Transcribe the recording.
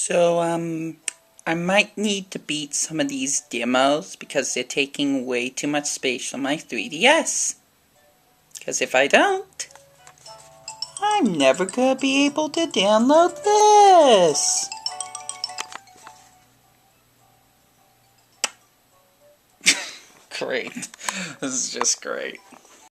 So, I might need to beat some of these demos because they're taking way too much space on my 3DS. Because if I don't, I'm never gonna be able to download this. Great. This is just great.